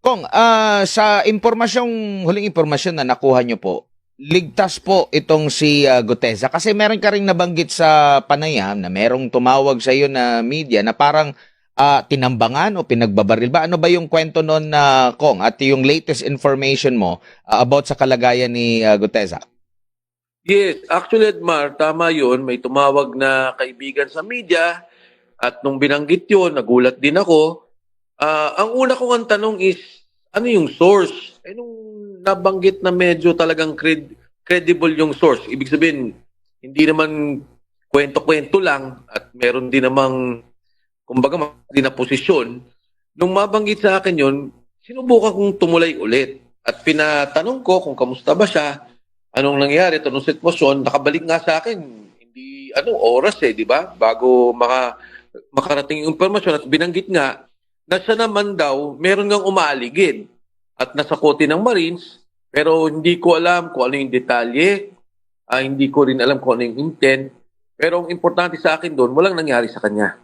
Kong, sa huling impormasyon na nakuha nyo po, ligtas po itong si Guteza kasi meron ka ring nabanggit sa panayam na merong tumawag sa iyo na media na parang tinambangan o pinagbabaril ba? Ano ba yung kwento noon na Kong at yung latest information mo about sa kalagayan ni Guteza? Yes, actually Edmar, tama yun. May tumawag na kaibigan sa media at nung binanggit yun, nagulat din ako. Ang una kong ang tanong is, ano yung source? Nung nabanggit na medyo talagang credible yung source. Ibig sabihin, hindi naman kwento-kwento lang at meron din namang, kumbaga, din na posisyon. Nung mabanggit sa akin yun, sinubukan kong tumulay ulit. At pinatanong ko kung kamusta ba siya, anong nangyari, anong sitwasyon, nakabalik nga sa akin, hindi, oras di ba? Bago makarating yung impormasyon at binanggit nga, na siya naman daw, meron ngang umaaligid at nasa kote ng Marines, pero hindi ko alam kung ano yung detalye, hindi ko rin alam kung ano yung intent, pero ang importante sa akin doon, walang nangyari sa kanya.